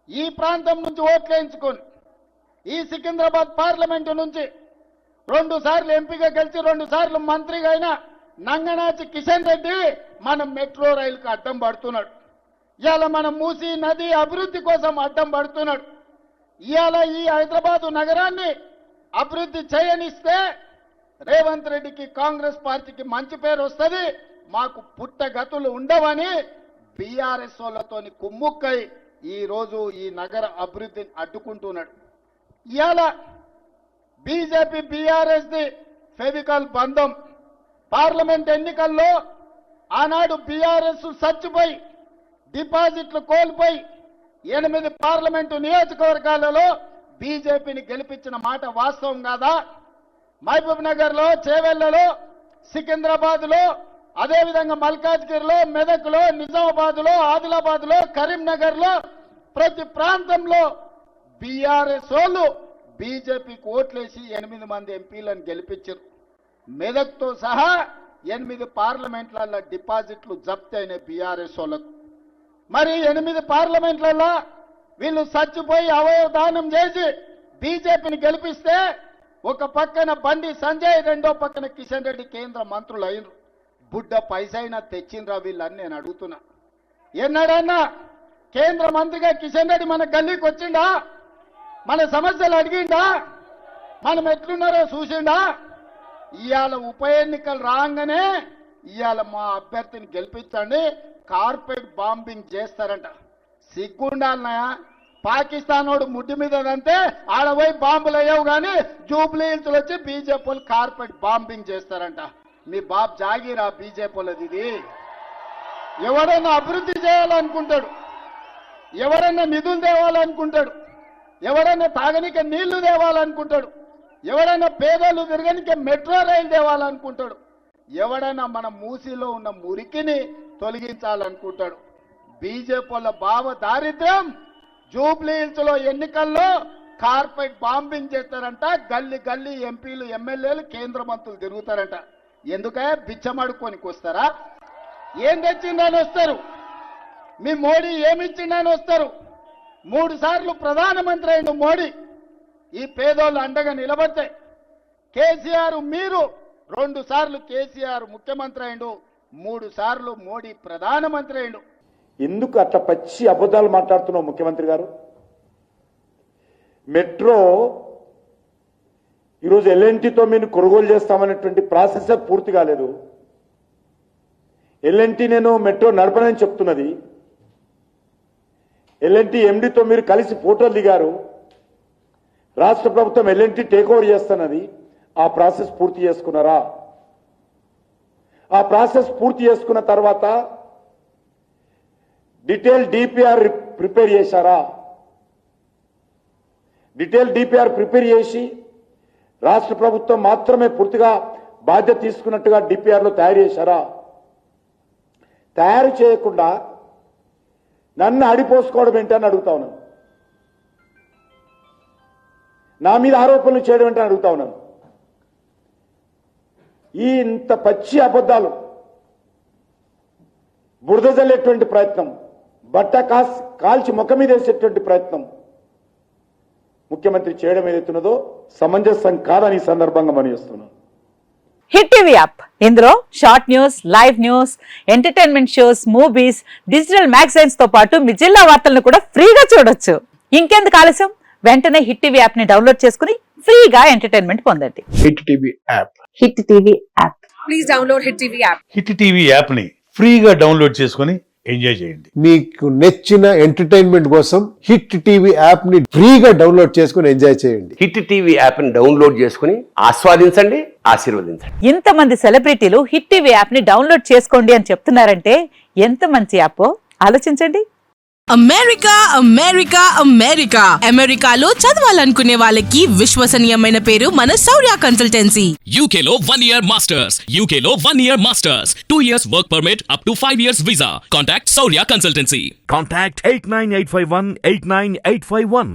ఈ ప్రాంతం నుంచి ఓట్లేయించుకొని ఈ సికింద్రాబాద్ పార్లమెంటు నుంచి 2 సార్లు ఎంపీగా గెలిచి 2 సార్లు మంత్రిగా అయిన నంగనాచి కిషన్ రెడ్డి మన మెట్రో రైలుకు అడ్డం పడుతున్నాడు. ఇవాళ మన మూసీ నది అభివృద్ధి కోసం అడ్డం పడుతున్నాడు. ఇవాళ ఈ హైదరాబాదు నగరాన్ని అభివృద్ధి చేయనిస్తే రేవంత్ రెడ్డికి కాంగ్రెస్ పార్టీకి మంచి పేరు వస్తుంది, మాకు పుట్టగతులు ఉండవని బీఆర్ఎస్ వాళ్ళతోని కుమ్ముక్కై ఈ రోజు ఈ నగర అభివృద్ధిని అడ్డుకుంటున్నాడు. ఇవాళ బీజేపీ బీఆర్ఎస్ ది ఫెవికల్ బంధం. పార్లమెంట్ ఎన్నికల్లో ఆనాడు బీఆర్ఎస్ చచ్చిపోయి డిపాజిట్లు కోల్పోయి 8 పార్లమెంటు నియోజకవర్గాలలో బీజేపీని గెలిపించిన మాట వాస్తవం కాదా? మహబూబ్ నగర్లో, చేవెళ్లలో, సికింద్రాబాద్లో, అదేవిధంగా మల్కాజ్గిరిలో, మెదక్లో, నిజామాబాద్లో, ఆదిలాబాద్లో, కరీంనగర్లో ప్రతి ప్రాంతంలో బీఆర్ఎస్ వాళ్ళు బీజేపీకి ఓట్లేసి 8 మంది ఎంపీలను గెలిపించారు. మెదక్తో సహా 8 పార్లమెంట్లలో డిపాజిట్లు జప్తు అయినాయి బీఆర్ఎస్ వాళ్ళకు. మరి 8 పార్లమెంట్లలో వీళ్ళు చచ్చిపోయి అవయవ దానం చేసి బీజేపీని గెలిపిస్తే ఒక పక్కన బండి సంజయ్, రెండో పక్కన కిషన్ రెడ్డి కేంద్ర మంత్రులు అయినరు. బుడ్డ పైసైనా తెచ్చిండ్రా వీళ్ళని నేను అడుగుతున్నా. ఎన్నడన్నా కేంద్ర మంత్రిగా కిషన్ రెడ్డి మన గల్లీకి వచ్చిండా? మన సమస్యలు అడిగిండా? మనం ఎట్లున్నారో చూసిండా? ఇవాళ ఉప ఎన్నికలు రాగానే ఇవాళ మా అభ్యర్థిని గెలిపించండి, కార్పెట్ బాంబింగ్ చేస్తారంట. సిగ్గుండాలన్నాయా? పాకిస్తాన్ వాడు ముడ్డి మీద అంతే ఆడపోయి బాంబులు అయ్యావు కానీ జూబ్లీ హిల్స్ వచ్చి బీజేపీ వాళ్ళు కార్పెట్ బాంబింగ్ చేస్తారంట. మీ బాబు జాగీరా బీజేపీ వాళ్ళది ఇది. ఎవడన్నా అభివృద్ధి చేయాలనుకుంటాడు, ఎవడన్నా నిధులు తేవాలనుకుంటాడు, ఎవడన్నా తాగనికే నీళ్లు తేవాలనుకుంటాడు, ఎవడన్నా పేదలు తిరగనికే మెట్రో రైలు తేవాలనుకుంటాడు, ఎవడన్నా మన మూసీలో ఉన్న మురికిని తొలగించాలనుకుంటాడు. బీజేపీ వాళ్ళ భావ దారిద్ర్యం జూబ్లీ హిల్స్ లో ఎన్నికల్లో కార్పెట్ బాంబింగ్ చేస్తారంట. గల్లీ గల్లీ ఎంపీలు, ఎమ్మెల్యేలు, కేంద్ర మంత్రులు తిరుగుతారంట. ఎందుకే బిచ్చమడుకోనికి వస్తారా? ఏం తెచ్చిందని వస్తారు? మీ మోడీ ఏమిచ్చిందని వస్తారు? 3 సార్లు ప్రధానమంత్రి అయిన మోడీ ఈ పేదోళ్ళు అండగా నిలబడితే కేసీఆర్, మీరు 2 సార్లు కేసీఆర్ ముఖ్యమంత్రి అయిండు, 3 సార్లు మోడీ ప్రధానమంత్రి అయిండు. ఎందుకు అట్లా పచ్చి అబద్ధాలు మాట్లాడుతున్నావు ముఖ్యమంత్రి గారు? మెట్రో ఈరోజు ఎల్ఎన్టీతో మీరు కొనుగోలు చేస్తామనేటువంటి ప్రాసెస్ పూర్తి కాలేదు. ఎల్ఎన్టీ నేను మెట్రో నడపనని చెప్తున్నది. ఎల్ఎన్టీ ఎండీతో మీరు కలిసి ఫోటోలు దిగారు. రాష్ట్ర ప్రభుత్వం ఎల్ఎన్టీ టేక్ ఓవర్ చేస్తున్నది. ఆ ప్రాసెస్ పూర్తి చేసుకున్నారా? ఆ ప్రాసెస్ పూర్తి చేసుకున్న తర్వాత డీటెయిల్ డిపిఆర్ ప్రిపేర్ చేశారా? డీటెయిల్ డిపిఆర్ ప్రిపేర్ చేసి రాష్ట్ర ప్రభుత్వం మాత్రమే పూర్తిగా బాధ్యత తీసుకున్నట్టుగా డిపిఆర్లో తయారు చేశారా? తయారు చేయకుండా నన్ను అడిపోసుకోవడం ఏంటని అడుగుతా ఉన్నాను. నా మీద ఆరోపణలు చేయడం ఏంటని అడుగుతా ఉన్నాను. ఈ ఇంత పచ్చి అబద్ధాలు, బురద జల్లేటువంటి ప్రయత్నం, బట్ట కాల్చి ముఖం మీద వేసేటువంటి ప్రయత్నం ముఖ్యమంత్రి చేయడం ఏదైతున్నదో సమంజసం కాదని ఈ సందర్భంగా మనవిస్తున్నాను. హిట్ టీవీ యాప్, ఇందులో short news, live news, entertainment shows, movies, digital magazines తో పాటు మీ జిల్లా వార్తలను కూడా ఫ్రీగా చూడొచ్చు. ఇంకెందుకు ఆలస్యం? వెంటనే హిట్ టీవీ యాప్ ని డౌన్లోడ్ చేసుకుని ఫ్రీగా ఎంటర్టైన్మెంట్ పొందండి. Hit TV app. Hit TV app. Please download hit TV app. Hit TV app ని ఫ్రీగా డౌన్లోడ్ చేసుకుని ఎంజాయ్ చేయండి. మీకు నచ్చిన ఎంటర్టైన్మెంట్ కోసం హిట్ టీవీ యాప్ ని ఫ్రీగా డౌన్లోడ్ చేసుకుని ఎంజాయ్ చేయండి. హిట్ టీవీ యాప్ ని డౌన్లోడ్ చేసుకుని ఆస్వాదించండి, ఆశీర్వదించండి. ఇంతమంది సెలబ్రిటీలు హిట్ టీవీ యాప్ ని డౌన్లోడ్ చేసుకోండి అని చెప్తున్నారంటే ఎంత మంచి యాప్ ఆలోచించండి. అమెరికా అమెరికా అమెరికా అమెరికాలో చదవాలనుకునే వాళ్ళకి విశ్వసనీయమైన పేరు మన శౌర్య కన్సల్టెన్సీ. UK లో 1 year masters, UK లో 1 year masters, 2 years work permit up to 5 years visa. Contact Saurya Consultancy. Contact 89851 89851.